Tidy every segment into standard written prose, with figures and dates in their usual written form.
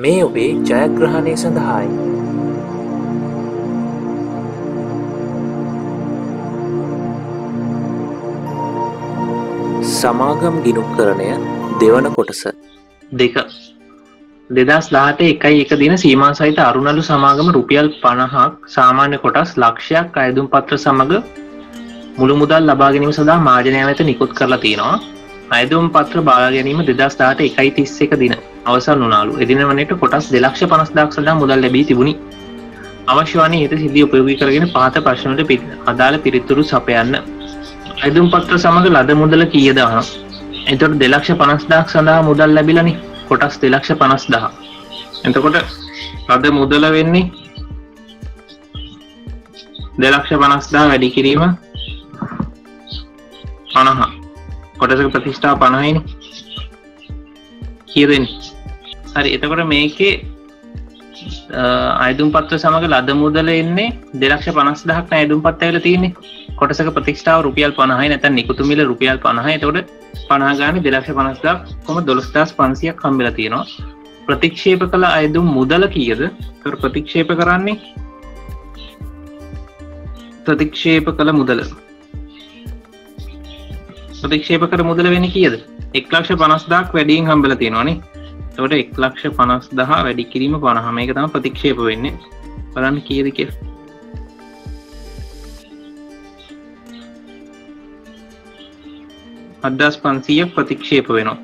මේ ඔබේ ජයග්‍රහණය සඳහායි. සමාගම් ගිණුම්කරණය දෙවන කොටස 2 2018 දින සීමා සහිත අරුණළු සමාගම රුපියල් 50ක් සාමාන්‍ය කොටස් ලක්ෂයක් අයදුම් පත්‍ර සමග මුළු මුදල් ලබා ගැනීම සඳහා මාජනය වෙත නිකුත් කරලා තියෙනවා. අයදුම් පත්‍ර බාර ගැනීම 2018 1.31 දින අවසන් වුණාලු. එදින වනට කොටස් 2,50,000ක් සඳහා මුදල් ලැබී තිබුණි. අවශ්‍ය වන්නේ හෙට සිද්ධිය උපයෝගී කරගෙන පහත ප්‍රශ්නවලට අදාළ පිළිතුරු සපයන්න. අයදුම් පත්‍ර සමග ලද මුදල කීයද අහනවා. එතකොට 2,50,000ක් සඳහා මුදල් ලැබිලානේ. කොටස් 2,50,000. එතකොට ලද මුදල වෙන්නේ 2,50,000 වැඩි කිරීම 50. කොටසක ප්‍රතිෂ්ඨාව 50යිනේ. කීයද එන්නේ? හරි. එතකොට මේකේ අයදුම් පත්‍ර සමග ලද මුදල එන්නේ 2,50,000ක් නේ අයදුම් පත්‍ර ඇවිල්ලා තියෙන්නේ. කොටසක ප්‍රතිෂ්ඨාව රුපියල් 50යි නැත්නම් නිකුතු මිල රුපියල් 50යි. එතකොට 50 ගානේ 2,50,000 12,500ක් හම්බෙලා තියෙනවා. ප්‍රතික්ෂේප කළ අයදුම් මුදල කීයද? ඒතර ප්‍රතික්ෂේප කරන්නේ ප්‍රතික්ෂේප කළ මුදල. ප්‍රතික්ෂේප කර මුදල වෙන්නේ කීයද? 1,50,000ක් වැඩියෙන් හම්බෙලා තියෙනවානේ. එතකොට 1,50,000 වැඩි කිරීම 50. මේක තමයි ප්‍රතික්ෂේප වෙන්නේ. බලන්න කීයද කියලා. 7,500ක් ප්‍රතික්ෂේප වෙනවා.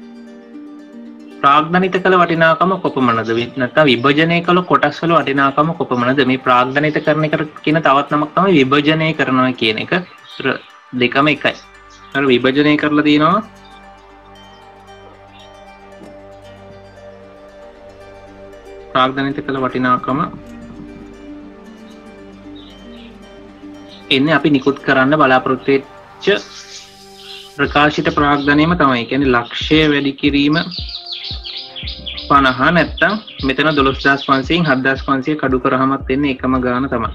ප්‍රාග්ධනිත කළ වටිනාකම කොපමණද? නැත්නම් විභජනය කළ කොටස් වල වටිනාකම කොපමණද? මේ ප්‍රාග්ධනිත කරන එකට කියන තවත් නමක් තමයි විභජනය කරනවා කියන එක. දෙකම එකයි. අර විභජනය කරලා තියෙනවා ප්‍රාග්ධනිත කළ වටිනාකම එන්නේ අපි නිකුත් කරන්න බලාපොරොත්තු වෙච්ච ප්‍රකාශිත ප්‍රාග්ධනයම තමයි. කියන්නේ ලක්ෂය වැඩි කිරීම 50 නැත්තම් මෙතන 12,500න් 7,500 කඩු කරාමත් එන්නේ එකම ගාන තමයි.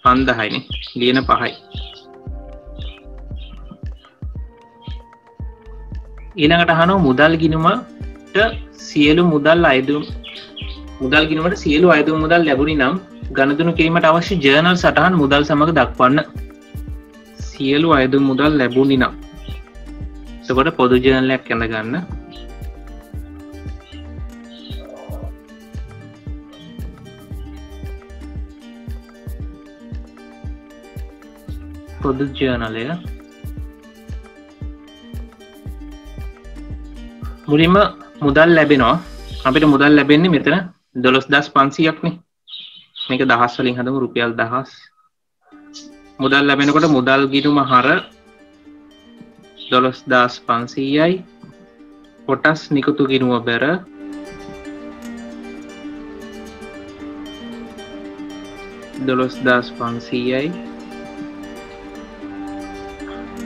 5000යි නේ. ලියන 5යි. ඊළඟට අහනවා මුදල් ගිණුමට සියලු මුදල් ගිණුමට සියලු අයදුම් මුදල් ලැබුණි නම් ගණදුණු කිරීමට අවශ්‍ය ජර්නල් සටහන් මුදල් සමග දක්වන්න. සියලු අයදුම් මුදල් ලැබුණි නම් එතකොට පොදු ජර්නල් එකක් ඇඳ ගන්න. පොදු ජර්නලය මුලින්ම මුදල් ලැබෙනවා. අපිට මුදල් ලැබෙන්නේ මෙතන 12,500ක් නේ. මේක දහස් වලින් හදමු රුපියල් 1000. මුදල් ලැබෙනකොට මුදල් ගිණුම හර 12,500යි කොටස් නිකුතු ගිණුම බෙර 12,500යි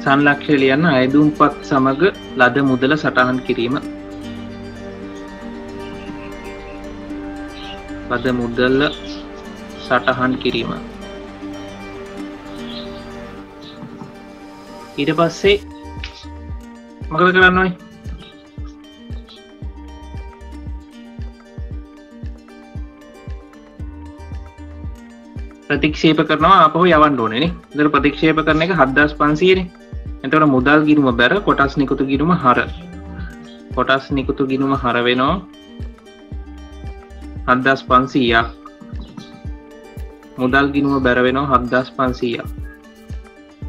සංලක්ෂය ලියන්න අයදුම්පත් සමග ලද මුදල සටහන් කිරීම. ලද මුදල සටහන් කිරීම. ඊට පස්සේ මොකද කරන්න ඕනේ? ප්‍රතික්ෂේප කරනවා ආපහු යවන්න ඕනේ නේ. ඒතර ප්‍රතික්ෂේප කරන එක 7,500 නේ. එතකොට මුදල් ගිණුම බැර කොටස් නිකුතු ගිණුම හර. කොටස් නිකුතු ගිණුම හර වෙනවා 7,500ක්. මුදල් ගිණුම බැර වෙනවා 7,500ක්.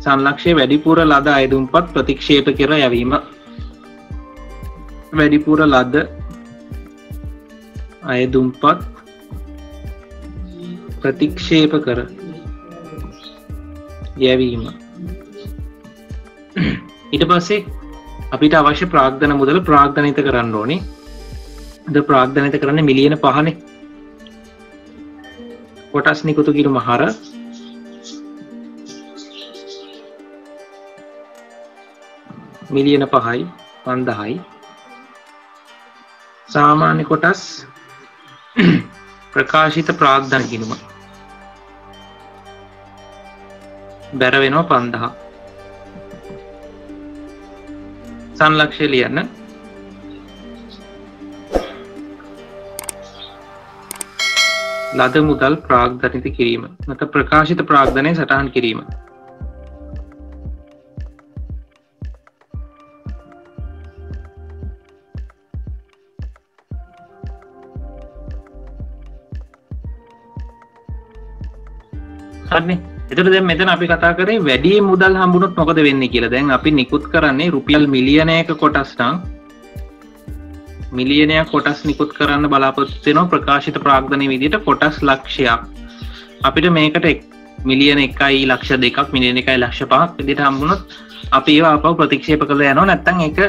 සංලක්ෂය වැඩිපුර ලද අයදුම්පත් ප්‍රතික්ෂේප කර යැවීම. වැඩිපුර ලද අයදුම්පත් ප්‍රතික්ෂේප කර යැවීම. ඊට පස්සේ අපිට අවශ්‍ය ප්‍රාග්ධන මුදල ප්‍රාග්ධනිත කරන්න ඕනේ. ද ප්‍රාග්ධනිත කරන්නේ මිලියන 5නේ. කොටස් නිකුතු ගිණුම හර මිලියන 5යි 5000යි. සාමාන්‍ය කොටස් ප්‍රකාශිත ප්‍රාග්ධන ගිණුම බැර වෙනවා 5000. සංලක්ෂය ලියන්න ලද මුදල් ප්‍රාග්ධනිත කිරීම නැත්නම් ප්‍රකාශිත ප්‍රාග්ධනය සටහන් කිරීම. හරිනේ. එතකොට දැන් මෙතන අපි කතා කරේ වැඩි මුදල් හම්බුනොත් මොකද වෙන්නේ කියලා. දැන් අපි නිකුත් කරන්නේ රුපියල් මිලියනයක කොටස් නම් මිලියනයක් කොටස් නිකුත් කරන්න බලාපොරොත්තු වෙනවා ප්‍රකාශිත ප්‍රාග්ධනයේ විදිහට කොටස් ලක්ෂයක්. අපිට මේකට මිලියන 1යි ලක්ෂ 2ක් මිලියන 1යි ලක්ෂ 5ක් විදිහට හම්බුනොත් අපි ඒව ආපහු ප්‍රතික්ෂේප කරලා යනවා. නැත්නම් ඒක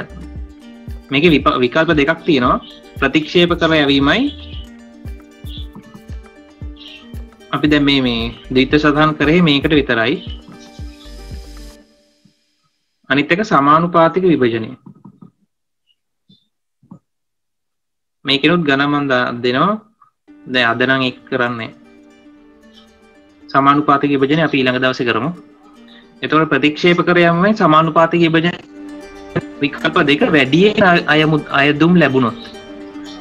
මේකේ විකල්ප දෙකක් තියෙනවා. ප්‍රතික්ෂේප කර යැවීමයි අපි දැන් මේ ද්විත්ව සටහන් කරේ මේකට විතරයි. අනිත් එක සමානුපාතික විභජනය. මේකෙනුත් ගණන් මම දෙනවා. දැන් අද නම් එක් කරන්නේ සමානුපාතික විභජනය අපි ඊළඟ දවසේ කරමු. එතකොට ප්‍රතික්ෂේප කර යෑමෙන් සමානුපාතික විභජන විකල්ප දෙක වැඩි අයදුම් ලැබුණොත්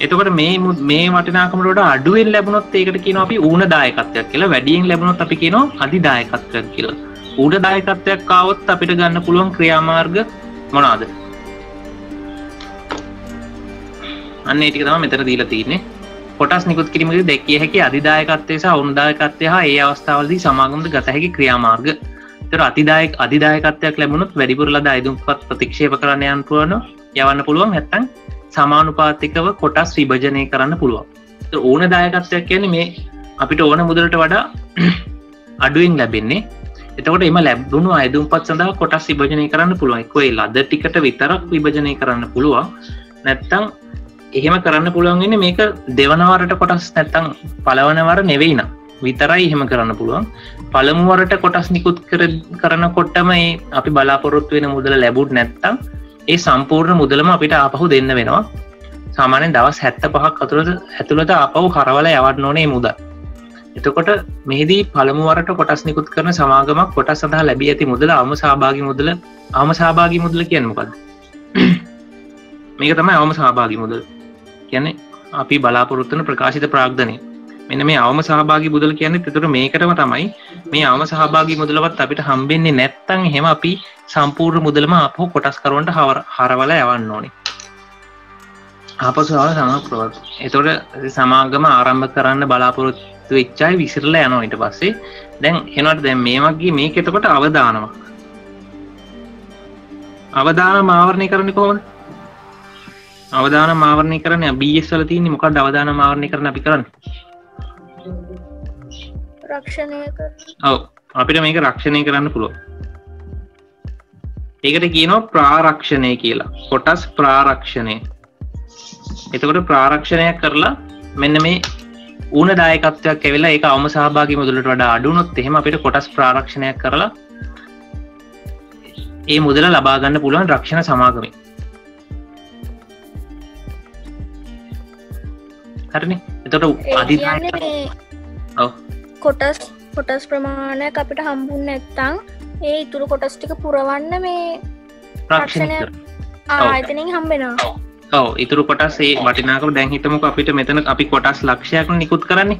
එතකොට මේ වටිනාකමට වඩා අඩුවෙන් ලැබුණොත් ඒකට කියනවා අපි ඌණ දායකත්වයක් කියලා. වැඩියෙන් ලැබුණොත් අපි කියනවා අධි දායකත්වයක් කියලා. ඌණ දායකත්වයක් ආවොත් අපිට ගන්න පුළුවන් ක්‍රියාමාර්ග මොනවාද? අන්න ඒ ටික තමයි මෙතන දීලා තියෙන්නේ. කොටස් නිකුත් කිරීමේදී දැකිය හැකි අධි දායකත්වය සහ ඌණ දායකත්වය හා ඒ අවස්ථාවලදී සමාගමට ගත හැකි ක්‍රියාමාර්ග. ඒතර අධි දායකත්වයක් ලැබුණොත් වැඩිපුර ලද අයදුම්පත් ප්‍රතික්ෂේප කරන්න යවන්න පුළුවන්. නැත්නම් සමානුපාතිකව කොටස් විභජනය කරන්න පුළුවන්. ඕන දායකත්වයක් කියන්නේ මේ අපිට ඕන මුදලට වඩා අඩුවෙන් ලැබෙන්නේ. එතකොට එම ලැබුණු අයදුම්පත් සඳහා කොටස් විභජනය කරන්න පුළුවන්. එක්කෝ ඒ ලද ටිකට විතරක් විභජනය කරන්න පුළුවන්. නැත්තම් එහෙම කරන්න පුළුවන් වෙන්නේ මේක දෙවන වරට කොටස් නැත්තම් පළවන වර නෙවෙයි නම් විතරයි එහෙම කරන්න පුළුවන්. පළමු වරට කොටස් නිකුත් කරනකොටම ඒ අපි බලාපොරොත්තු වෙන මුදල ලැබුත් නැත්තම් ඒ සම්පූර්ණ මුදලම අපිට ආපහු දෙන්න වෙනවා. සාමාන්‍යයෙන් දවස් 75ක් ඇතුළත ආපහු කරවලා යවන්න ඕනේ මේ මුදල්. එතකොට මෙහිදී පළමු වරට කොටස් නිකුත් කරන සමාගමක් කොටස් සඳහා ලැබී ඇති මුදල අවම සහභාගී මුදල කියන්නේ මොකද්ද? මේක තමයි අවම සහභාගී මුදල. කියන්නේ අපි බලාපොරොත්තු වෙන ප්‍රකාශිත ප්‍රාග්ධනය. මෙන්න මේ අවම සහභාගී මුදල කියන්නේ එතකොට මේකටම තමයි මේ අවම සහභාගී මුදලවත් අපිට හම්බෙන්නේ නැත්නම් එහෙම අපි සම්පූර්ණ මුදලම ආපහු කොටස් කරවන්න හරවලා යවන්න ඕනේ. ආපසු සමාගම එතකොට සමාගම ආරම්භ කරන්න බලාපොරොත්තු වෙච්ච අය විසිරලා යනවා ඊට පස්සේ. දැන් එනවාට දැන් මේ වගේ මේක එතකොට අවදානමක්. අවදානම ආවරණය කරන්නේ කොහොමද? අවදානම ආවරණය කරන්නේ BS වල තියෙන්නේ මොකක්ද අවදානම ආවරණය කරන්න අපි කරන්නේ? රක්ෂණය කරන්න. ඔව් අපිට මේක රක්ෂණය කරන්න පුළුවන්. ඒකට කියනවා ප්‍රාරක්ෂණය කියලා. කොටස් ප්‍රාරක්ෂණය. එතකොට ප්‍රාරක්ෂණයක් කරලා මෙන්න මේ ඌණ දායකත්වයක් ඇවිල්ලා ඒක අවම සහභාගී මුදලට වඩා අඩු වුණොත් එහෙම අපිට කොටස් ප්‍රාරක්ෂණයක් කරලා ඒ මුදල ලබා ගන්න පුළුවන් රක්ෂණ සමාගමෙන්. හරිනේ. එතකොට කොටස් ප්‍රමාණයක් අපිට හම්බුන්නේ නැත්නම් ඒ ඉතුරු කොටස් ටික පුරවන්න මේ රක්ෂණය ආයතනෙන් හම්බෙනවා. ඔව් ඉතුරු කොටස් ඒ වටිනාකම දැන් හිතමුකෝ අපිට මෙතන අපි කොටස් ලක්ෂයක් නිකුත් කරන්නේ.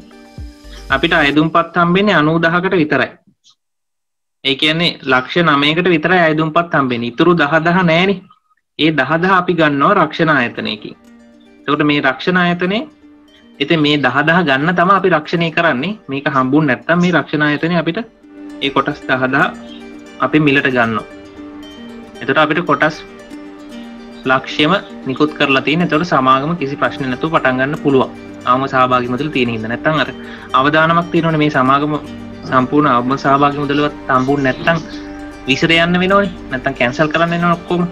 අපිට අයදුම්පත් හම්බෙන්නේ 90000කට විතරයි. ඒ කියන්නේ ලක්ෂ 9කට විතරයි අයදුම්පත් හම්බෙන්නේ. ඉතුරු 10000 නැහැනේ. ඒ 10000 අපි ගන්නවා රක්ෂණ ආයතනයකින්. එතකොට මේ රක්ෂණ ආයතනේ ඉතින් මේ 10000 ගන්න තමයි අපි රක්ෂණය කරන්නේ. මේක හම්බුනේ නැත්තම් මේ රක්ෂණ ආයතනේ අපිට ඒ කොටස් 10000 අපි මිලට ගන්නවා. එතකොට අපිට කොටස් ලක්ෂ්‍යම නිකුත් කරලා තියෙන. එතකොට සමාගම කිසි ප්‍රශ්න නැතුව පටන් ගන්න පුළුවන්. අවම සහභාගී මුදල තියෙන හින්දා. නැත්තම් අර අවදානමක් තියෙනවනේ මේ සමාගම සම්පූර්ණ අවම සහභාගී මුදලවත් හම්බුනේ නැත්තම් විසිර යන්න වෙනවනේ. නැත්තම් කැන්සල් කරන්න වෙනවනේ ඔක්කොම.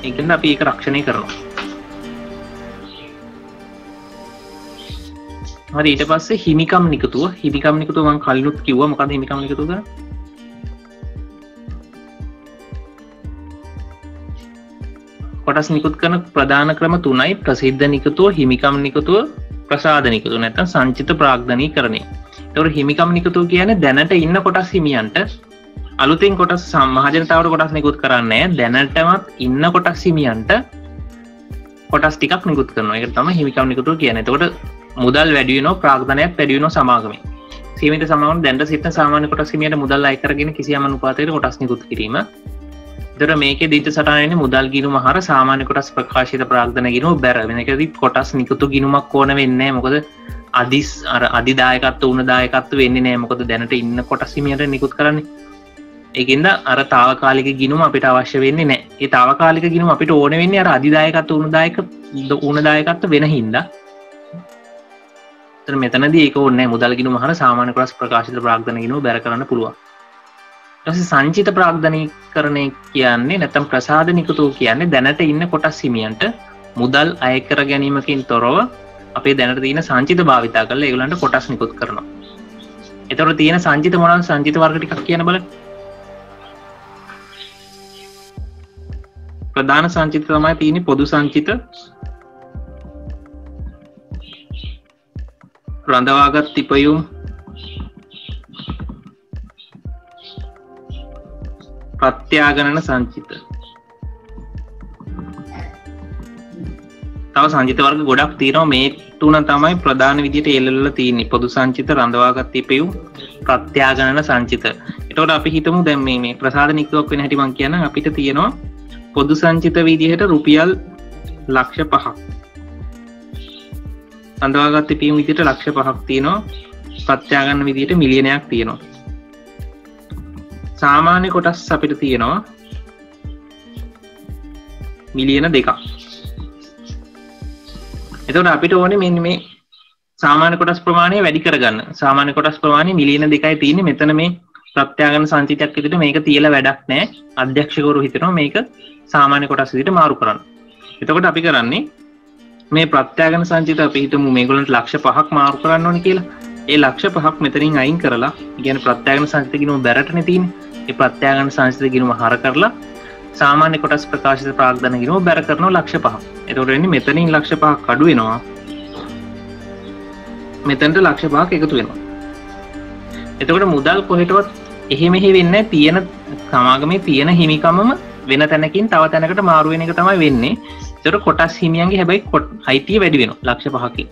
ඒකෙන්ද අපි ඒක රක්ෂණය කරනවා. හරි ඊට පස්සේ හිමිකම් නිකුතුව මම කලිනුත් කිව්වා මොකක්ද හිමිකම් නිකුතුව කරන්නේ? කොටස් නිකුත් කරන ප්‍රධාන ක්‍රම 3යි ප්‍රසිද්ධ නිකුතුව, හිමිකම් නිකුතුව, ප්‍රසාද නිකුතුව නැත්නම් සංචිත ප්‍රාග්ධනීකරණය. ඒතකොට හිමිකම් නිකුතුව කියන්නේ දැනට ඉන්න කොටස් හිමියන්ට අලුතෙන් කොටස් මහජනතාවට කොටස් නිකුත් කරන්නේ දැනටමත් ඉන්න කොටස් හිමියන්ට කොටස් ටිකක් නිකුත් කරනවා. ඒක තමයි හිමිකම් නිකුතුව කියන්නේ. එතකොට මුදල් වැඩි වෙනවා ප්‍රාග්ධනයක් වැඩි වෙනවා සමාගමේ. සීමිත සමාගම දැනට සිටින සාමාන්‍ය කොටස් හිමියට මුදල් අය කරගෙන කිසියම් අනුපාතයකට කොටස් නිකුත් කිරීම. ඒතර මේකේ දීත සටහන වෙන්නේ මුදල් ගිණුම හර සාමාන්‍ය කොටස් ප්‍රකාශිත ප්‍රාග්ධන ගිණුම බැර වෙන එකදී කොටස් නිකුත් ගිණුමක් ඕන වෙන්නේ නැහැ. මොකද අධිදායකත්ව උණ දායකත්ව වෙන්නේ නැහැ. මොකද දැනට ඉන්න කොටස් හිමියට නිකුත් කරන්නේ. ඒකින්ද අර తాවකාලික ගිණුම අපිට අවශ්‍ය වෙන්නේ නැහැ. ඒ తాවකාලික ගිණුම අපිට ඕන වෙන්නේ අර අධිදායකත්ව උණ දායකත්ව වෙන හින්දා. ඒතර මෙතනදී ඒක ඕනේ නැහැ. මුදල් ගිණුම හර සාමාන්‍ය කොටස් ප්‍රකාශිත ප්‍රාග්ධන ගිණුම බැර කරන්න පුළුවන්. ඊට පස්සේ සංචිත ප්‍රාග්ධනීකරණය කියන්නේ නැත්නම් ප්‍රසාද නිකුතෝ කියන්නේ දැනට ඉන්න කොටස් හිමියන්ට මුදල් අය කර ගැනීමකින් තොරව අපේ දැනට තියෙන සංචිත භාවිතා කරලා ඒගොල්ලන්ට කොටස් නිකුත් කරනවා. ඒතකොට තියෙන සංචිත මොනවාද? සංචිත වර්ග ටිකක් කියන බලන්න. ප්‍රධාන සංචිත තමයි තියෙන්නේ පොදු සංචිත, රඳවාගත් තිපයුම්, ප්‍රත්‍යාගණන සංචිත. තව සංචිත වර්ග ගොඩක් තියෙනවා. මේ තුන තමයි ප්‍රධාන විදිහට එල්ලලා තියෙන්නේ. පොදු සංචිත, රඳවාගත් තිපයුම්, ප්‍රත්‍යාගණන සංචිත. ඒතකොට අපි හිතමු දැන් මේ ප්‍රසාද නිකුවක් වෙන හැටි මම කියන්නම්. අපිට තියෙනවා පොදු සංචිත විදිහට රුපියල් ලක්ෂ 5ක්. රඳවාගත් තිපයුම් විදිහට ලක්ෂ 5ක් තියෙනවා. ප්‍රත්‍යාගණන විදිහට මිලියනයක් තියෙනවා. සාමාන්‍ය කොටස් අපිට තියෙනවා මිලියන 2ක්. එතකොට අපිට ඕනේ මෙන්න මේ සාමාන්‍ය කොටස් ප්‍රමාණය වැඩි කරගන්න. සාමාන්‍ය කොටස් ප්‍රමාණය මිලියන 2යි තියෙන්නේ. මෙතන මේ ප්‍රත්‍යාගණන සංචිතයක් විදිහට මේක තියලා වැඩක් නැහැ. අධ්‍යක්ෂකවරු හිතනවා මේක සාමාන්‍ය කොටස් විදිහට මාරු කරන්න. එතකොට අපි කරන්නේ මේ ප්‍රත්‍යාගණන සංචිත අපි හිතමු මේගොල්ලන්ට ලක්ෂ 5ක් මාරු කරන්න ඕනේ කියලා. ඒ ලක්ෂ 5ක් මෙතනින් අයින් කරලා, කියන්නේ ප්‍රත්‍යාගණන සංචිත ගිණුම බැරටනේ තියෙන්නේ. ඒ ප්‍රත්‍යාගණන සංචිත ගිණුම හර කරලා සාමාන්‍ය කොටස් ප්‍රකාශිත ප්‍රාග්ධන ගිණුම බැර කරනවා ලක්ෂ 5ක්. එතකොට වෙන්නේ මෙතනින් ලක්ෂ 5ක් අඩු වෙනවා. මෙතනට ලක්ෂ 5ක් එකතු වෙනවා. එතකොට මුදල් කොහෙටවත් එහෙ මෙහෙ වෙන්නේ නැහැ. තියෙන සමාගමේ තියෙන හිමිකමම වෙන තැනකින් තව තැනකට මාරු වෙන එක තමයි වෙන්නේ. ඒතකොට කොටස් හිමියන්ගේ හැබැයි අයිතිය වැඩි වෙනවා ලක්ෂ 5කින්.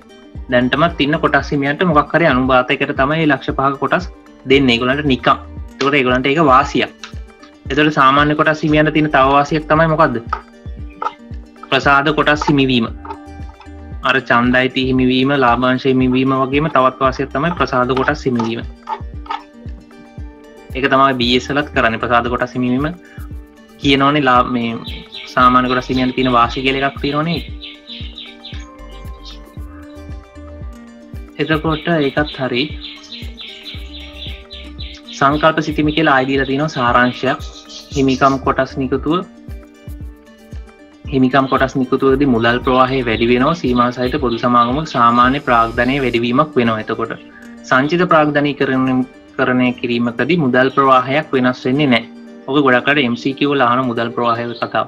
දැන්ටමත් ඉන්න කොටස් හිමියන්ට මොකක් හරි අනුපාතයකට තමයි ලක්ෂ 5ක කොටස් දෙන්නේ ඒගොල්ලන්ට නිකම්. ඒතකොට ඒගොල්ලන්ට ඒක වාසියක්. ඒතකොට සාමාන්‍ය කොටස් හිමියන්ට තියෙන තව වාසියක් තමයි මොකද්ද? ප්‍රසාද කොටස් හිමිවීම. අර ඡන්දයිති හිමිවීම, ලාභාංශ හිමිවීම වගේම තවත් වාසියක් තමයි ප්‍රසාද කොටස් හිමිවීම. ඒක තමයි BSලත් කරන්නේ. ප්‍රසාද කොටස් හිමිවීම කියනෝනේ මේ සාමාන්‍ය කොටස් හිමියන්ට තියෙන වාසිය කියලා එකක් තියෙනෝනේ. එතකොට ඒකත් හරි. සංකල්ප සිතිමි කියලා ආයෙ දීලා තියෙනවා සාරාංශයක්. හිමිකම් කොටස් නිකුතුවේදී මුදල් ප්‍රවාහය වැඩි වෙනවා. සීමා සහිත පොදු සමාගමක සාමාන්‍ය ප්‍රාග්ධනයේ වැඩිවීමක් වෙනවා. එතකොට සංචිත ප්‍රාග්ධනීකරණය කිරීමකදී මුදල් ප්‍රවාහයක් වෙනස් වෙන්නේ නැහැ. ඔක ගොඩක් අය MCQ වල අහන මුදල් ප්‍රවාහය කතාව.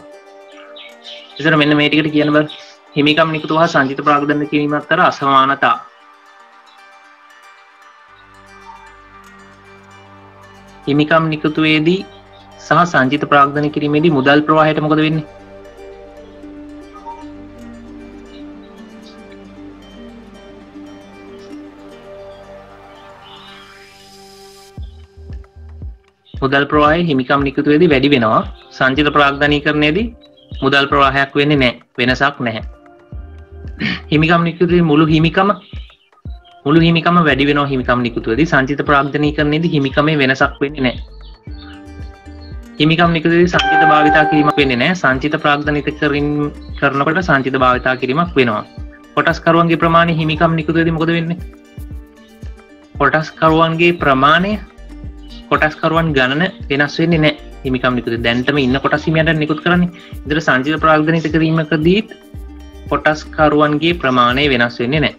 ඉතින් මෙන්න මේ ටිකට කියන බල හිමිකම් නිකුතුව හා සංචිත ප්‍රාග්ධනය කිරීම අතර අසමානතා. හිමිකම් නිකුතුවේදී සහ සංචිත ප්‍රාග්ධනය කිරීමේදී මුදල් ප්‍රවාහයට මොකද වෙන්නේ? මුදල් ප්‍රවාහය හිමිකම් නිකුතුවේදී වැඩි වෙනවා. සංචිත ප්‍රාග්ධනීකරණයේදී මුදල් ප්‍රවාහයක් වෙන්නේ නැහැ. වෙනසක් නැහැ. හිමිකම් නිකුතුවේ මුළු හිමිකම වැඩි වෙනවා හිමිකම් නිකුතුවේදී. සංචිත ප්‍රාග්ධනීකරණයේදී හිමිකමේ වෙනසක් වෙන්නේ නැහැ. හිමිකම් නිකුතුවේදී සංචිත භාවිතා කිරීමක් වෙන්නේ නැහැ. සංචිත ප්‍රාග්ධනීකරණය කරනකොට සංචිත භාවිතා කිරීමක් වෙනවා. කොටස්කරුවන්ගේ ප්‍රමාණය හිමිකම් නිකුතුවේදී මොකද වෙන්නේ? කොටස්කරුවන්ගේ ප්‍රමාණය කොටස්කරුවන් ගණන වෙනස් වෙන්නේ නැහැ. හිමිකම් නිකුත දැන්ටම ඉන්න කොටස් හිමියන්ට නිකුත් කරන්නේ. ඒතර සංචිත ප්‍රාග්ධනිත කිරීමකදී කොටස්කරුවන්ගේ ප්‍රමාණය වෙනස් වෙන්නේ නැහැ.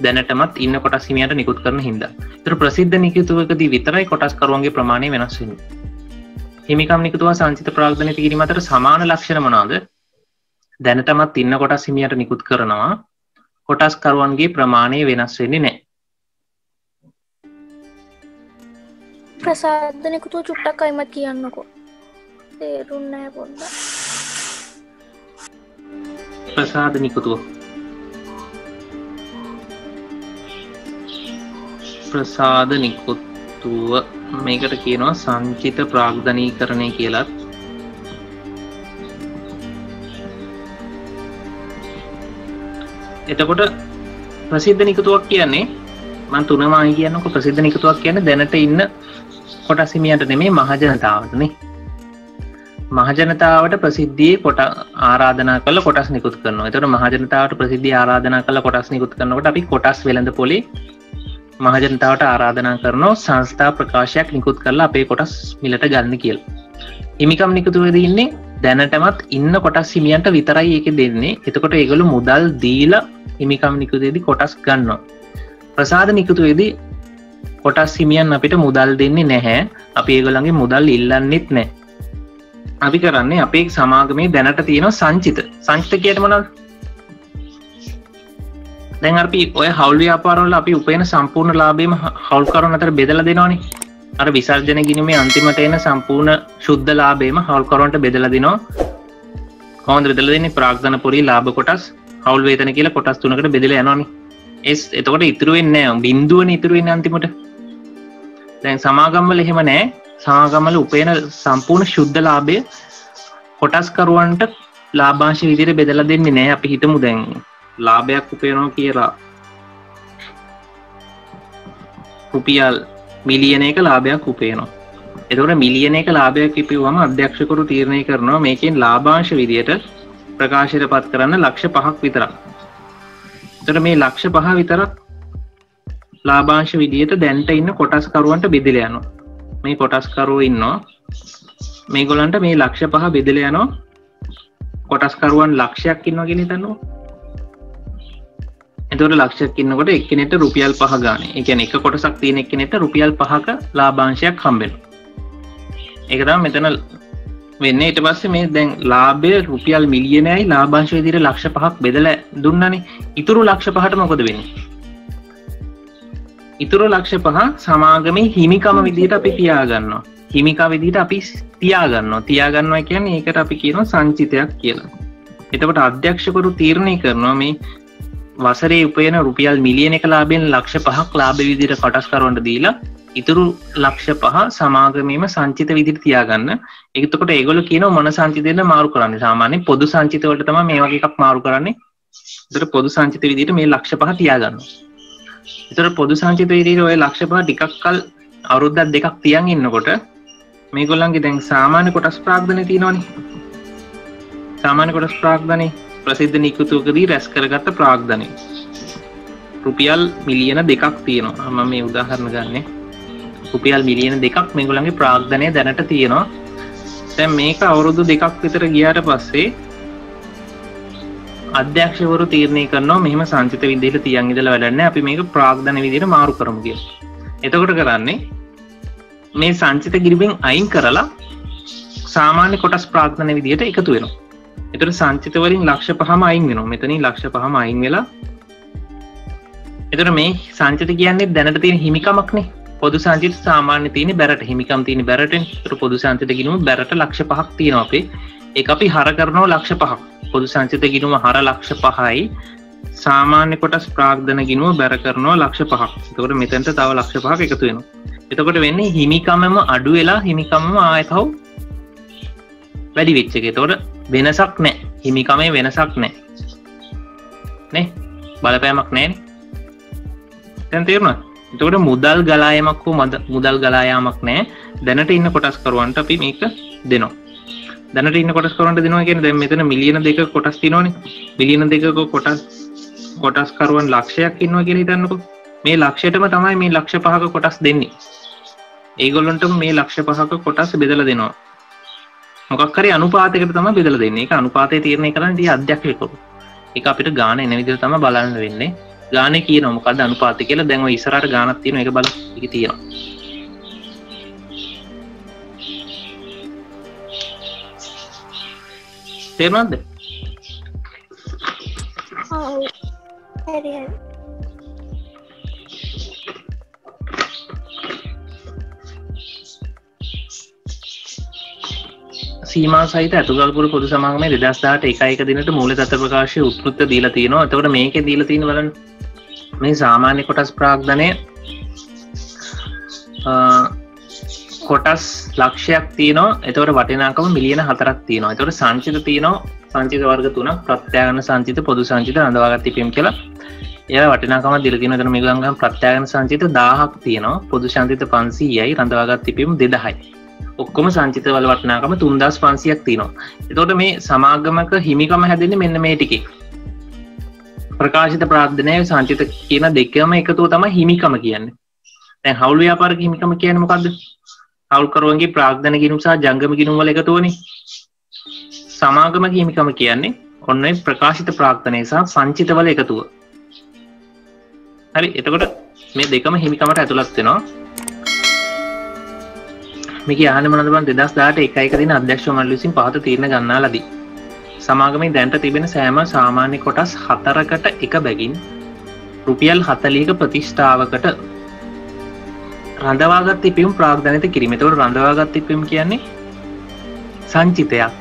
දැනටමත් ඉන්න කොටස් හිමියන්ට නිකුත් කරන හින්දා. ඒතර ප්‍රසිද්ධ නිකුතුවකදී විතරයි කොටස්කරුවන්ගේ ප්‍රමාණය වෙනස් වෙන්නේ. හිමිකම් නිකුතුව සංචිත ප්‍රාග්ධනිත කිරීම අතර සමාන ලක්ෂණ මොනවාද? දැනටමත් ඉන්න කොටස් හිමියන්ට නිකුත් කරනවා. කොටස්කරුවන්ගේ ප්‍රමාණය වෙනස් වෙන්නේ නැහැ. ප්‍රසාද නිකුතුව චුට්ටක් අයිමත් කියන්නකෝ. තේරුන්නේ නැහැ පොඩ්ඩක්. ප්‍රසාද නිකුතුව ප්‍රසාද නිකුත්තුව මේකට කියනවා සංචිත ප්‍රාග්ධනීකරණය කියලත්. එතකොට ප්‍රසිද්ධ නිකුතුවක් කියන්නේ මම තුනමයි කියන්නකො. ප්‍රසිද්ධ නිකුතුවක් කියන්නේ දැනට ඉන්න කොටස් හිමියන්ට නෙමෙයි මහජනතාවටනේ. මහජනතාවට ප්‍රසිද්ධියේ කොට ආරාධනා කරලා කොටස් නිකුත් කරනවා. එතකොට මහජනතාවට ප්‍රසිද්ධිය ආරාධනා කරලා කොටස් නිකුත් කරනකොට අපි කොටස් වෙළඳපොලේ මහජනතාවට ආරාධනා කරනවා සංස්ථා ප්‍රකාශයක් නිකුත් කරලා අපේ කොටස් මිලට ගන්න කියලා. හිමිකම් නිකුතුවේදී ඉන්නේ දැනටමත් ඉන්න කොටස් හිමියන්ට විතරයි ඒක දෙන්නේ. එතකොට ඒගොල්ලෝ මුදල් දීලා හිමිකම් නිකුතුවේදී කොටස් ගන්නවා. ප්‍රසාද නිකුතුවේදී කොටස් හිමියන් අපිට මුදල් දෙන්නේ නැහැ. අපි ඒගොල්ලන්ගේ මුදල් ඉල්ලන්නෙත් නැහැ. අපි කරන්නේ අපේ සමාගමේ දැනට තියෙන සංචිත කියන්න මොනවද? දැන් අපි ඔය හවුල් ව්‍යාපාරවල අපි උපයන සම්පූර්ණ ලාභයම හවුල්කරුවන් අතර බෙදලා දෙනවනේ. අර විසර්ජන ගිණුමේ අන්තිමට එන සම්පූර්ණ ශුද්ධ ලාභයම හවුල්කරුවන්ට බෙදලා දෙනවා. කොහොමද බෙදලා දෙන්නේ? ප්‍රාග්ධනපුරී ලාභ කොටස් හවුල් වේතන කියලා කොටස් තුනකට බෙදලා යනවනේ. එතකොට ඉතුරු වෙන්නේ නැහැ. බිඳුවනේ ඉතුරු වෙන්නේ අන්තිමට. දැන් සමාගම් වල එහෙම නැහැ. සමාගම්වල උපයන සම්පූර්ණ ශුද්ධ ලාභය කොටස්කරුවන්ට ලාභාංශ විදිහට බෙදලා දෙන්නේ නැහැ. අපි හිතමු දැන් ලාභයක් උපයනවා කියලා රුපියල් මිලියන එක ලාභයක් උපයනවා. එතකොට මිලියන එක ලාභයක් ඉපිවුවම අධ්‍යක්ෂකවරු තීරණය කරනවා මේකෙන් ලාභාංශ විදිහට ප්‍රකාශයට පත් කරන්න ලක්ෂ 5ක් විතරක්. එතකොට මේ ලක්ෂ 5 විතරක් ලාභාංශ විදිහට දැන්ට ඉන්න කොටස්කරුවන්ට බෙදලා යනවා. මේ කොටස්කරුවෝ ඉන්නවා. මේගොල්ලන්ට මේ ලක්ෂ 5 බෙදලා යනවා. කොටස්කරුවන් ලක්ෂයක් ඉන්නවා කියලා හිතන්නකෝ. එතකොට ලක්ෂයක් ඉන්නකොට එක්කෙනෙක්ට රුපියල් 5 ගානේ. ඒ කියන්නේ එක කොටසක් තියෙන එක්කෙනෙක්ට රුපියල් 5ක ලාභාංශයක් හම්බෙනවා. ඒක තමයි මෙතන වෙන්නේ. ඊට පස්සේ මේ දැන් ලාභය රුපියල් මිලියනයයි ලාභාංශ විදිහට ලක්ෂ 5ක් බෙදලා දුන්නානේ. ඉතුරු ලක්ෂ 5ට මොකද වෙන්නේ? ඉතුරු ලක්ෂ 5 සමාගමේ හිමිකම විදිහට අපි තියාගන්නවා. හිමිකම විදිහට අපි තියාගන්නවා කියන්නේ ඒකට අපි කියනවා සංචිතයක් කියලා. එතකොට අධ්‍යක්ෂකවරු තීරණය කරනවා මේ වසරේ උපයන රුපියල් මිලියන එක ලාභයෙන් ලක්ෂ 5ක් ලාභ විදිහට කොටස්කරුවන්ට දීලා ඉතුරු ලක්ෂ 5 සමාගමේම සංචිත විදිහට තියාගන්න. එතකොට ඒගොල්ලෝ කියනවා මොන සංචිතයද මාරු කරන්නේ? සාමාන්‍යයෙන් පොදු සංචිත වලට තමයි මේ වගේ එකක් මාරු කරන්නේ. ඒතර පොදු සංචිත විදිහට මේ ලක්ෂ 5 තියාගන්නවා. ඒතර පොදු සංචිත විදිහට ඔය ලක්ෂ 5 ටිකක් කල් අවුරුද්දක් දෙකක් තියන් ඉන්නකොට මේගොල්ලන්ගේ දැන් සාමාන්‍ය කොටස් ප්‍රාග්ධනය තියෙනවනේ. සාමාන්‍ය කොටස් ප්‍රාග්ධනය ප්‍රසිද්ධ නිකුතුකදී රැස් කරගත්ත ප්‍රාග්ධනය රුපියල් මිලියන 2ක් තියෙනවා. මම මේ උදාහරණ ගන්නෙ. රුපියල් මිලියන 2ක් මේගොල්ලන්ගේ ප්‍රාග්ධනය දැනට තියෙනවා. දැන් මේක අවුරුදු 2ක් විතර ගියාට පස්සේ අධ්‍යක්ෂකවරු තීරණය කරනවා මෙහෙම සංචිත විදිහට තියන් ඉඳලා වැඩක් නැහැ. අපි මේක ප්‍රාග්ධන විදිහට මාරු කරමු කියලා. එතකොට කරන්නේ මේ සංචිත ගිරිබෙන් අයින් කරලා සාමාන්‍ය කොටස් ප්‍රාග්ධන විදිහට එකතු වෙනවා. එතකොට සංචිත වලින් ලක්ෂ 5ම අයින් වෙනවා. මෙතනින් ලක්ෂ 5ම අයින් වෙලා එතකොට මේ සංචිත කියන්නේ දැනට තියෙන හිමිකමක්නේ. පොදු සංචිත සාමාන්‍ය තියෙන බැරට හිමිකම් තියෙන බැරටෙන්. ඒතර පොදු සංචිත ගිණුම බැරට ලක්ෂ 5ක් තියෙනවා අපේ. ඒක අපි හර කරනවා ලක්ෂ 5ක්. පොදු සංචිත ගිණුම හර ලක්ෂ 5යි සාමාන්‍ය කොටස් ප්‍රාග්ධන ගිණුම බැර කරනවා ලක්ෂ 5ක්. එතකොට මෙතනට තව ලක්ෂ 5ක් එකතු වෙනවා. එතකොට වෙන්නේ හිමිකමම අඩු වෙලා හිමිකමම ආයතව වැඩි වෙච්ච එක. එතකොට වෙනසක් නැහැ. හිමිකමේ වෙනසක් නැහැ. නේ? බලපෑමක් නැහැනේ. දැන් තේරුණාද? එතකොට මුදල් ගලායමක් හෝ මුදල් ගලායාමක් නැහැ. දැනට ඉන්න කොටස්කරුවන්ට අපි මේක දෙනවා. දැනට ඉන්න කොටස්කරුවන්ට දෙනවා කියන්නේ දැන් මෙතන මිලියන 2ක කොටස් තියෙනවනේ. මිලියන 2ක කොටස්කරුවන් ලක්ෂයක් ඉන්නවා කියලා හිතන්නකෝ. මේ ලක්ෂයටම තමයි මේ ලක්ෂ 5ක කොටස් දෙන්නේ. ඒගොල්ලන්ටම මේ ලක්ෂ 5ක කොටස් බෙදලා දෙනවා. මොකක් හරි අනුපාතයකට තමයි බෙදලා දෙන්නේ. ඒක අනුපාතය තීරණය කරන්නේ ඉතින් අධ්‍යක්ෂකවරු. ඒක අපිට ගාන එන විදිහට තමයි බලන්න වෙන්නේ. ගානේ කියනවා මොකද්ද අනුපාතය කියලා. දැන් ඔය ඉස්සරහට ගානක් තියෙනවා. ඒක බලන්න. ඒක තියෙනවා. තේරුණාද? ඔව්. හරි. සීමා සහිත ඇතුගල්පුර පොදු සමාගමේ 2018 1 දිනට මූල තත්ත්ව ප්‍රකාශය උත්කෘත දීලා තියෙනවා. එතකොට මේකේ දීලා තියෙන බලන්න මේ සාමාන්‍ය කොටස් ප්‍රාග්ධනය කොටස් ලක්ෂයක් තියෙනවා. එතකොට වටිනාකම මිලියන 4ක් තියෙනවා. එතකොට සංචිත තියෙනවා සංචිත වර්ග 3ක් ප්‍රත්‍යාගන සංචිත පොදු සංචිත රඳවාගත් තිපීම් කියලා. ඒවා වටිනාකම දීලා තියෙනවා. එතන මේක ගන්න ප්‍රත්‍යාගන සංචිත 1000ක් තියෙනවා. පොදු සංචිත 500යි රඳවාගත් තිපීම් 2000යි. ඔක්කොම සංචිත වල වටිනාකම 3500ක් තියෙනවා. එතකොට මේ සමාගමක හිමිකම හැදෙන්නේ මෙන්න මේ ටිකේ. ප්‍රකාශිත ප්‍රාග්ධනය සංචිත කියන දෙකම එකතුව තමයි හිමිකම කියන්නේ. දැන් හවුල් ව්‍යාපාරික හිමිකම කියන්නේ මොකද්ද? හවුල්කරුවන්ගේ ප්‍රාග්ධන ගිණුම් සහ ජංගම ගිණුම් වල එකතුවනේ. සමාගමක හිමිකම කියන්නේ ඔන්න ඔය ප්‍රකාශිත ප්‍රාග්ධනය සහ සංචිත වල එකතුව. හරි. එතකොට මේ දෙකම හිමිකමට ඇතුළත් වෙනවා. මේක යහනේ මොනවද බලන්න 2018 1 දින අධ්‍යක්ෂ මණ්ඩල විසින් පහත තීරණ ගන්නා ලදී. සමාගමේ දැනට තිබෙන සෑම සාමාන්‍ය කොටස් 4කට එක බැගින් රුපියල් 40ක ප්‍රතිෂ්ඨාවකට රඳවාගත් තිපීම් ප්‍රාග්ධනිත කිරීම. ඒතකොට රඳවාගත් තිපීම් කියන්නේ සංචිතයක්.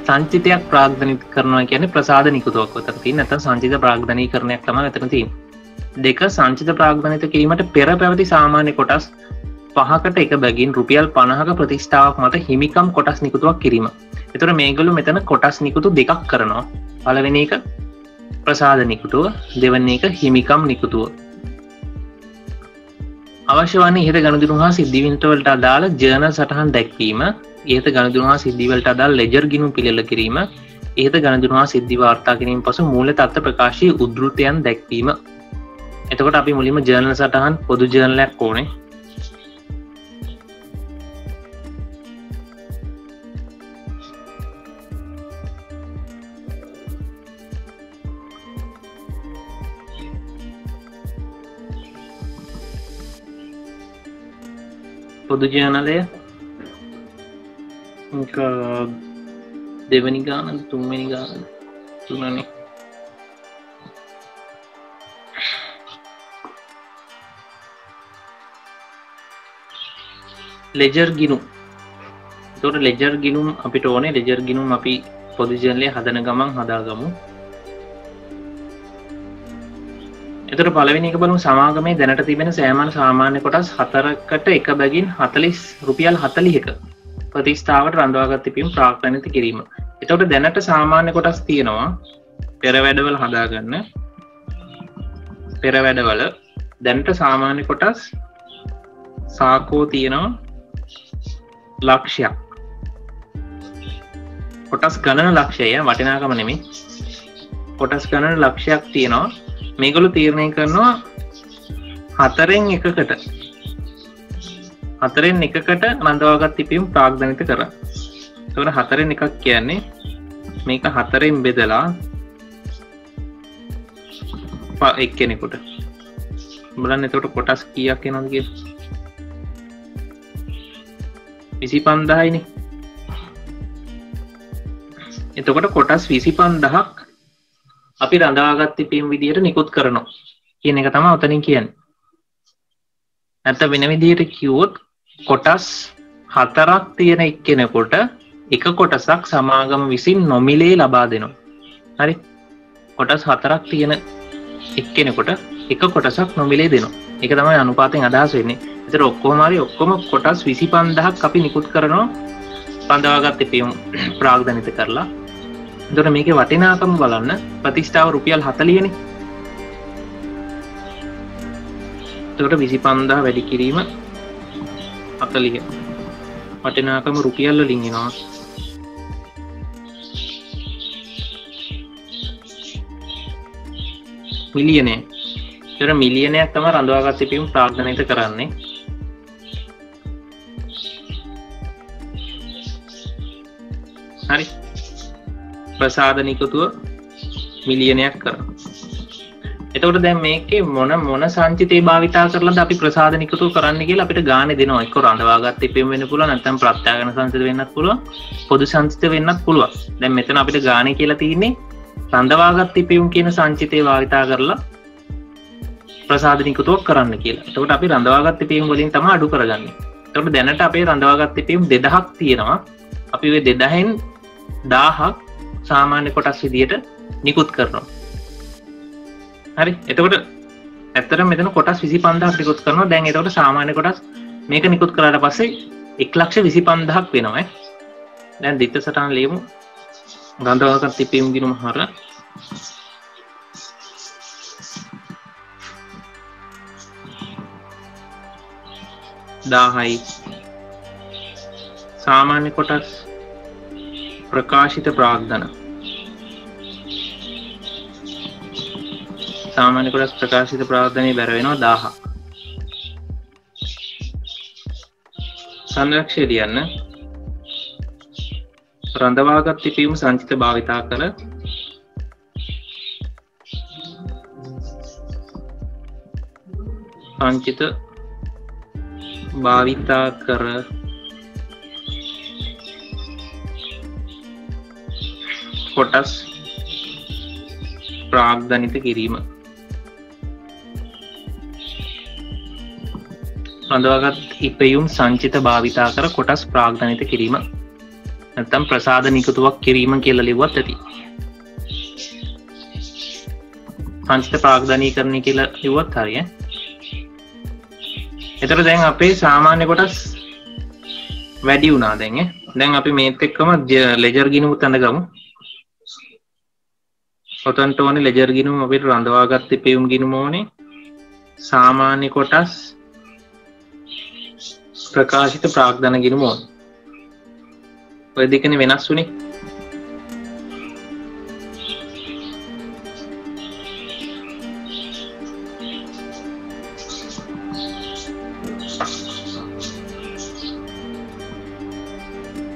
සංචිතයක් ප්‍රාග්ධනිත කරනවා කියන්නේ ප්‍රසාද නිකුතයක් උතර තියෙන නැත්නම් සංචිත ප්‍රාග්ධනීකරණයක් තමයි මෙතන තියෙන්නේ. දෙක සංචිත ප්‍රාග්ධනිත කිරීමට පෙර පැවති සාමාන්‍ය කොටස් 5කට එක බැගින් රුපියල් 50ක ප්‍රතිෂ්ඨාවක් මත හිමිකම් කොටස් නිකුතුවක් කිරීම. එතකොට මේගොල්ලෝ මෙතන කොටස් නිකුතු දෙකක් කරනවා. පළවෙනි එක ප්‍රසාද නිකුතුව, දෙවෙනි එක හිමිකම් නිකුතුව. අවශ්‍ය වන්නේ ඉහත ගනුදෙනු හා සිද්ධීන්ට වලට අදාළ ජර්නල් සටහන් දැක්වීම, ඉහත ගනුදෙනු හා සිද්ධි වලට අදාළ ලෙජර් ගිණුම් පිළියෙල කිරීම, ඉහත ගනුදෙනු හා සිද්ධි වාර්තා කිරීම පසු මූල තත්ත්ව ප්‍රකාශයේ උද්ෘතයන් දැක්වීම. එතකොට අපි මුලින්ම ජර්නල් සටහන් පොදු ජර්නලයක් ඕනේ. පොදු ජර්නලය දෙවනි ගාන තුන්වෙනි ගාන තුනනේ. ලෙජර් ගිණුම්. එතකොට ලෙජර් ගිණුම් අපිට ඕනේ. ලෙජර් ගිණුම් අපි පොදු ජර්නලය හදන ගමන් හදාගමු. එතකොට පළවෙනි එක බලමු. සමාගමේ දැනට තිබෙන සෑම සාමාන්‍ය කොටස් 4කට එක බැගින් රුපියල් 40ක ප්‍රතිස්ථාවට රඳවාගත් තිබීම ප්‍රාග්ධනිත කිරීම. එතකොට දැනට සාමාන්‍ය කොටස් තියෙනවා. පෙර වැඩවල හදාගන්න. පෙර වැඩවල දැනට සාමාන්‍ය කොටස් සාකෝ තියෙනවා ලක්ෂයක්. කොටස් ගණන ලක්ෂය වටිනාකම නෙමෙයි. කොටස් ගණන ලක්ෂයක් තියෙනවා. මේගොල්ලෝ තීරණය කරනවා 4න් එකකට රඳවාගත් තිබීම ප්‍රාග්ධනිත කරා. එතකොට 4න් එකක් කියන්නේ මේක 4න් බෙදලා එක්කෙනෙකුට බලන්න. එතකොට කොටස් කීයක් එනවද කියලා 25000 නේ. එතකොට කොටස් 25000ක් අපි රඳවාගත් තිබීම් විදියට නිකුත් කරනවා කියන එක තමයි උතනින් කියන්නේ. නැත්නම් වෙන විදියට කිව්වොත් කොටස් 4ක් තියෙන එක්කෙනෙකුට එක කොටසක් සමාගම විසින් නොමිලේ ලබා දෙනවා. හරි. කොටස් 4ක් තියෙන එක්කෙනෙකුට එක කොටසක් නොමිලේ දෙනවා. ඒක තමයි අනුපාතයෙන් අදහස් වෙන්නේ. ඒතර ඔක්කොම කොටස් 25000ක් අපි නිකුත් කරනවා රඳවාගත් තිබීම් ප්‍රාග්ධනිත කරලා. එතකොට මේකේ වටිනාකම බලන්න. ප්‍රතිෂ්ඨාව රුපියල් 40 නේ. එතකොට 25000 වැඩි කිරීම 40. වටිනාකම රුපියල් වලින් එනවා. මිලියනය. එතකොට මිලියනයක් තමයි රඳවාගත් තිබීම ප්‍රාග්ධනිත කරන්නේ. හරි. ප්‍රසාද නිකුතුව මිලියනයක් කරනවා. එතකොට දැන් මේකේ මොන සංචිතේ භාවිතා කරලාද අපි ප්‍රසාද නිකුතුව කරන්න කියලා අපිට ගානේ දෙනවා. එක්ක රඳවාගත් තිබීම වෙන්න පුළුවන්, නැත්නම් ප්‍රත්‍යාගන සංචිත වෙන්නත් පුළුවන්, පොදු සංචිත වෙන්නත් පුළුවන්. දැන් මෙතන අපිට ගානේ කියලා තියෙන්නේ රඳවාගත් තිබීම කියන සංචිතේ භාවිතා කරලා ප්‍රසාද නිකුතුවක් කරන්න කියලා. එතකොට අපි රඳවාගත් තිබීම වලින් තමයි අඩු කරගන්නේ. එතකොට දැනට අපේ රඳවාගත් තිබීම 2000ක් තියෙනවා. අපි ওই 2000න් 1000ක් සාමාන්‍ය කොටස් විදියට නිකුත් කරනවා. හරි. එතකොට ඇත්තටම මෙතන කොටස් 25000ක් නිකුත් කරනවා. දැන් එතකොට සාමාන්‍ය කොටස් මේක නිකුත් කරාට පස්සේ 1,25,000ක් වෙනවා. දැන් දිත්ත සටහන ලියමු. රඳවාගත් තිපීම් ගිණුම හර 1000යි සාමාන්‍ය කොටස් ප්‍රකාශිත ප්‍රාග්ධන සාමාන්‍ය කොටස් ප්‍රකාශිත ප්‍රාග්ධනය බැර වෙනවා 1000. සංරක්ෂය ලියන්න. රඳවාගත් තිපීම සංචිත භාවිතා කර සංචිත භාවිතා කර කොටස් ප්‍රාග්ධනිත කිරීම. රඳවාගත් ඉපයුම් සංචිත භාවිතා කර කොටස් ප්‍රාග්ධනිත කිරීම. නැත්නම් ප්‍රසාද නිකුතුවක් කිරීම කියලා ලිව්වත් ඇති. සංචිත ප්‍රාග්ධනීකරණය කියලා ලිව්වත් හරිය. එතකොට දැන් අපේ සාමාන්‍ය කොටස් වැඩි වුණා දැන් ඈ. දැන් අපි මේත් එක්කම ලෙජර් ගිණුමුත් අඳගමු. ඔතනට ඕනේ ලෙජර් ගිණුම අපිට රඳවාගත් ඉපයුම් ගිණුම ඕනේ. සාමාන්‍ය කොටස් ප්‍රකාශිත ප්‍රාග්ධන ගිණුම ඕනේ. ඔය දෙකනේ වෙනස් වුනේ.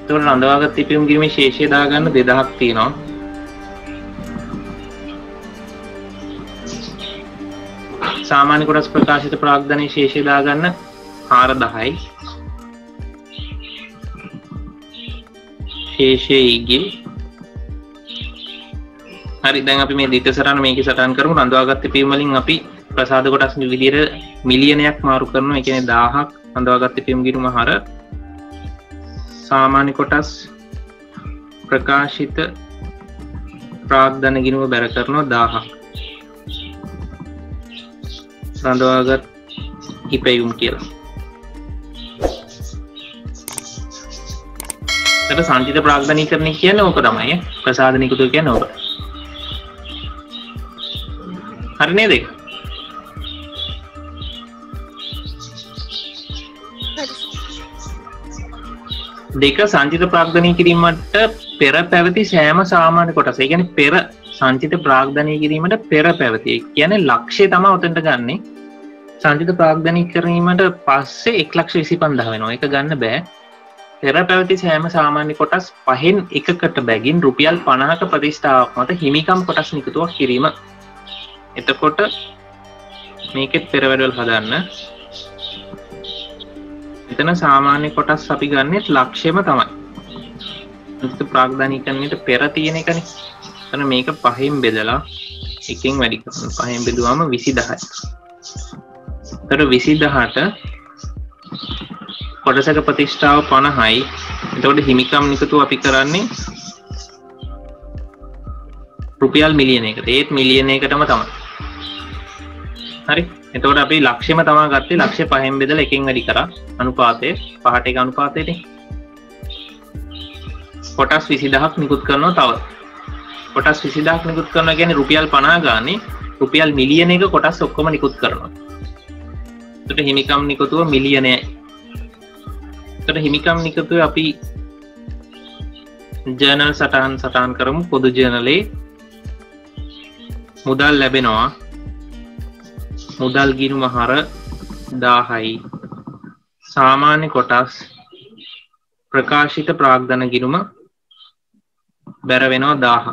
එතකොට රඳවාගත් තිපීම් ගිණුමේ ශේෂය දාගන්න 2000ක් තියෙනවා. සාමාන්‍ය කොටස් ප්‍රකාශිත ප්‍රාග්ධනයේ ශේෂය දාගන්න 4000යි. ශේෂයේ ඉගිල්. හරි දැන් අපි මේ ද්විත සටහන මේකේ සටහන් කරමු. රඳවාගත් තිපීම් වලින් අපි ප්‍රසාද කොටස් විදිහට මිලියනයක් මාරු කරනවා. ඒ කියන්නේ 1000ක් රඳවාගත් තිපීම් ගිණුම හර සාමාන්‍ය කොටස් ප්‍රකාශිත ප්‍රාග්ධන ගිණුම බැර කරනවා 1000ක්. රඳවාගත් ඉපයුම් කියලා. එතකොට සංචිත ප්‍රාග්ධනීකරණය කියන්නේ ඕක තමයි. ප්‍රසාද නිකුත කියන්නේ ඕක. හරි නේද? දෙක සංචිත ප්‍රාග්ධනය කිරීමට පෙර පැවති සෑම සාමාන්‍ය කොටස. ඒ කියන්නේ පෙර සංචිත ප්‍රාග්ධනය කිරීමට පෙර පැවති. ඒ කියන්නේ ලක්ෂය තමයි උතෙන්ට ගන්නෙ. සංචිත ප්‍රාග්ධනය කිරීමට පස්සේ 1,25,000 වෙනවා. ඒක ගන්න බෑ. පෙර පැවති සෑම සාමාන්‍ය කොටස් පහෙන් එකකට බැගින් රුපියල් 50ක ප්‍රතිෂ්ඨාවක් මත හිමිකම් කොටස් නිකුතුවක් කිරීම. එතකොට මේකෙත් පෙර වැඩවල හදන්න. එතන සාමාන්‍ය කොටස් අපි ගන්නෙත් ලක්ෂයම තමයි. සංචිත ප්‍රාග්ධනීකරණයට පෙර තියෙන එකනේ. එතන මේක පහෙන් බෙදලා එකෙන් වැඩි කරනවා. පහෙන් බෙදුවාම 20000යි. එතකොට 20000ට කොටසක ප්‍රතිෂ්ඨාව 50යි. එතකොට හිමිකම් නිකුතු අපි කරන්නේ රුපියල් මිලියනයකට. ඒත් මිලියනයකටම තමයි. හරි. එතකොට අපි ලක්ෂෙම තමයි ගත්තේ. ලක්ෂය 5න් බෙදලා එකෙන් වැඩි කරා. අනුපාතය 5ට 1 අනුපාතයනේ. කොටස් 20000ක් නිකුත් කරනවා තව. කොටස් 20000ක් නිකුත් කරනවා කියන්නේ රුපියල් 50 ගානේ රුපියල් මිලියනයක කොටස් ඔක්කොම නිකුත් කරනවා. එතකොට හිමිකම් නිකුතුව මිලියනයයි. එතකොට හිමිකම් නිකුතුව අපි ජර්නල් සටහන් කරමු. පොදු ජර්නලේ මුදල් ලැබෙනවා. මුදල් ගිණුම හර 1000යි. සාමාන්‍ය කොටස් ප්‍රකාශිත ප්‍රාග්ධන ගිණුම බැර වෙනවා 1000ක්.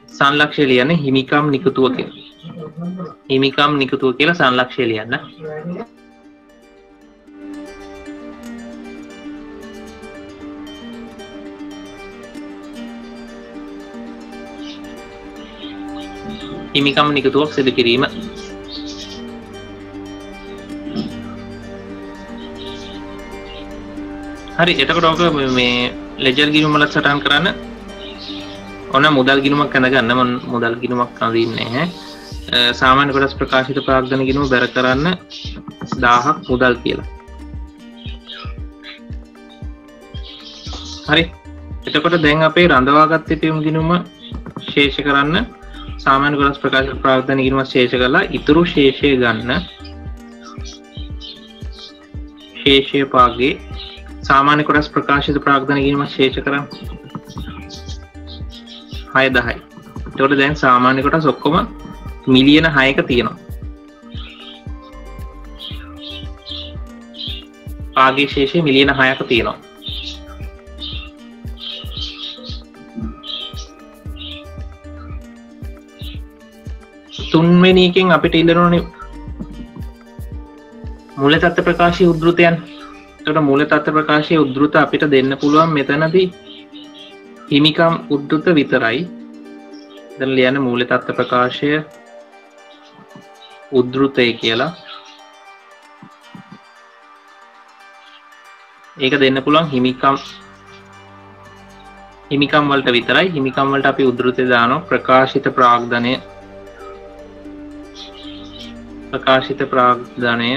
සංලක්ෂය ලියන්නේ හිමිකම් නිකුතුව කියලා. හිමිකම් නිකුතුව කියලා සංලක්ෂය ලියන්න. හිමිකම් නිකුතුවක් සිදු කිරීම. හරි එතකොට ඔක මේ ලෙජර් ගිණුම වල සටහන් කරන්න ඕන. මුදල් ගිණුමක් අඳගන්න. මම මුදල් ගිණුමක් අඳින්නේ නැහැ. සාමාන්‍ය කොටස් ප්‍රකාශිත ප්‍රාග්ධන ගිණුම බැර කරන්න 1000ක් මුදල් කියලා. හරි. එතකොට දැන් අපේ රඳවාගත් පියුම් ගිණුම ශේෂ කරන්න සාමාන්‍ය කොටස් ප්‍රකාශ ප්‍රාග්ධන ගිණුම ශේෂ කරලා ඉතුරු ශේෂය ගන්න. ශේෂය පාගේ සාමාන්‍ය කොටස් ප්‍රකාශිත ප්‍රාග්ධන ගිණුම ශේෂ කරන්න 6 10යි. එතකොට දැන් සාමාන්‍ය කොටස් ඔක්කොම මිලියන 6ක තියෙනවා. පාගේ ශේෂය මිලියන 6ක තියෙනවා. තුන්වෙනි එකෙන් අපිට ඉල්ලන ඕනේ මූල තත්ත්ව ප්‍රකාශයේ උද්ෘතයන්. එතකොට මූල තත්ත්ව ප්‍රකාශයේ උද්ෘත අපිට දෙන්න පුළුවන් මෙතනදී හිමිකම් උද්ෘත විතරයි. දැන් ලියන්න මූල තත්ත්ව ප්‍රකාශය උද්ෘතය කියලා. ඒක දෙන්න පුළුවන් හිමිකම් වලට විතරයි. හිමිකම් වලට අපි උද්ෘතය දානවා ප්‍රකාශිත ප්‍රාග්ධනය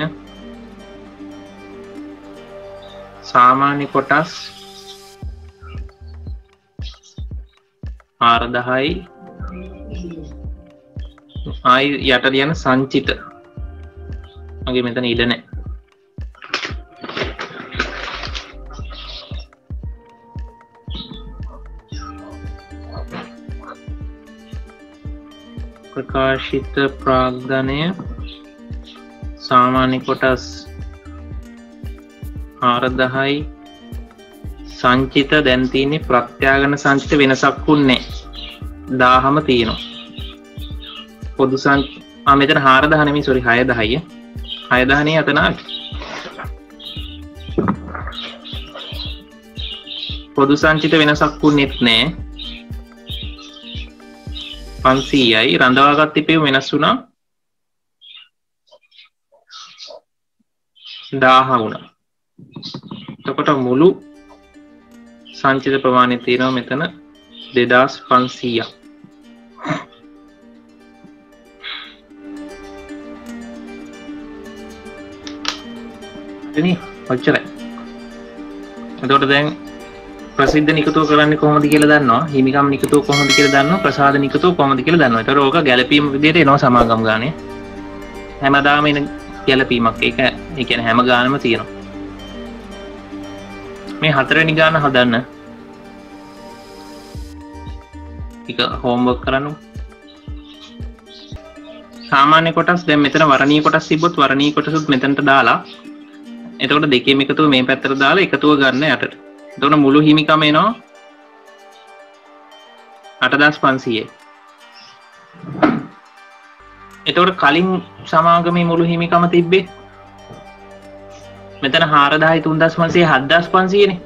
සාමාන්‍ය කොටස් 410යි ආයි යට ලියන සංචිත මගේ මෙතන ඉඩ නැහැ. ප්‍රකාශිත ප්‍රාග්ධනය සාමාන්‍ය කොටස් 410යි සංචිත දැන් තියෙන්නේ ප්‍රත්‍යාගන සංචිත වෙනසක් උන්නේ 1000ම තියෙනවා. පොදු මෙතන 4000 නෙමෙයි සෝරි 6000යි 6000 නේ අතන පොදු සංචිත වෙනසක් උන්නේත් නෑ 500යි රඳවාගත් තිපේ වෙනස් වුණා 1000 වුණා. එතකොට මුළු සංචිත ප්‍රමාණය තියෙනවා මෙතන 2500ක්. එතනි ඔච්චරයි. එතකොට දැන් ප්‍රසිද්ධ නිකතුව කරන්නේ කොහොමද කියලා දන්නවා. හිමිකම් නිකතුව කොහොමද කියලා දන්නවා. ප්‍රසාද නිකතුව කොහොමද කියලා දන්නවා. ඒතර ඕක ගැළපීම විදිහට එනවා සමාගම් ගානේ. හැමදාම එන ගැළපීමක්. ඒක ඒ කියන්නේ හැම ගානෙම තියෙනවා. මේ හතරවෙනි ගාන හදන්න ටික හෝම්වර්ක් කරන්න. සාමාන්‍ය කොටස් දැන් මෙතන වර්ණීය කොටස් තිබ්බොත් වර්ණීය කොටසත් මෙතනට දාලා එතකොට දෙකේම එකතුව මේ පැත්තට දාලා එකතුව ගන්න යටට. එතකොට මුළු හිමිකම එනවා 8500යි. එතකොට කලින් සමාගමේ මුළු හිමිකම තිබ්බේ මෙතන 4000යි 3500යි 7500 නේ.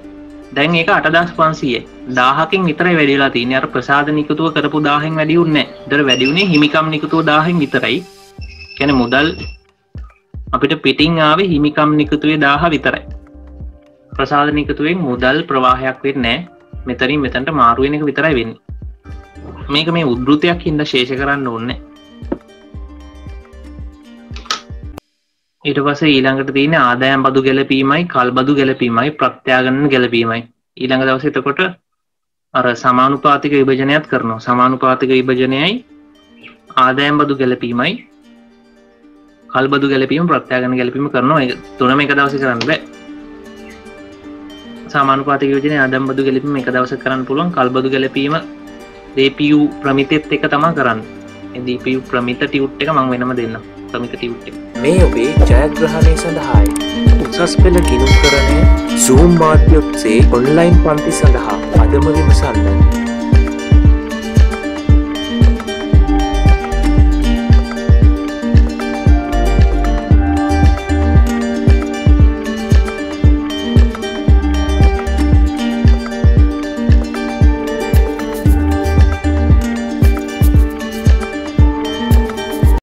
දැන් ඒක 8500යි. 1000කින් විතරයි වැඩි වෙලා තියෙන්නේ. අර ප්‍රසාද නිකුතුව කරපු 1000න් වැඩි උන්නේ නැහැ. ඒතර වැඩි උනේ හිමිකම් නිකුතුව 1000න් විතරයි. කියන්නේ මුදල් අපිට පිටින් ආවේ හිමිකම් නිකුතුවේ 1000 විතරයි. ප්‍රසාද නිකුතුවෙන් මුදල් ප්‍රවාහයක් වෙන්නේ නැහැ. මෙතනින් මෙතනට මාරු වෙන එක විතරයි වෙන්නේ. මේක මේ උද්ෘතයක් හින්දා ශේෂ කරන්න ඕනේ. ඊට පස්සේ ඊළඟට තියෙන්නේ ආදායම් බදු ගැලපීමයි කල් බදු ගැලපීමයි ප්‍රත්‍යාගන ගැලපීමයි. ඊළඟ දවසේ එතකොට අර සමානුපාතික විභජනයත් කරනවා. සමානුපාතික විභජනයයි ආදායම් බදු ගැලපීමයි කල් බදු ගැලපීම ප්‍රත්‍යාගන ගැලපීම කරනවා. ඒක තුනම එක දවසේ කරන්න බෑ. සමානුපාතික විභජනය ආදායම් බදු ගැලපීම එක දවසක කරන්න පුළුවන්. කල් බදු ගැලපීම DPU ප්‍රමිතෙත් එක තමයි කරන්නේ. මේ DPU ප්‍රමිත ටියුට් එක මම වෙනම දෙන්නම්. ප්‍රමිත ටියුට් එක මේ ඔබේ ජයග්‍රහණය සඳහායි. උසස් පෙළ ගිණුම්කරණය Zoom මාධ්‍ය ඔස්සේ ඔන්ලයින් පන්ති සඳහා අදම විමසන්න.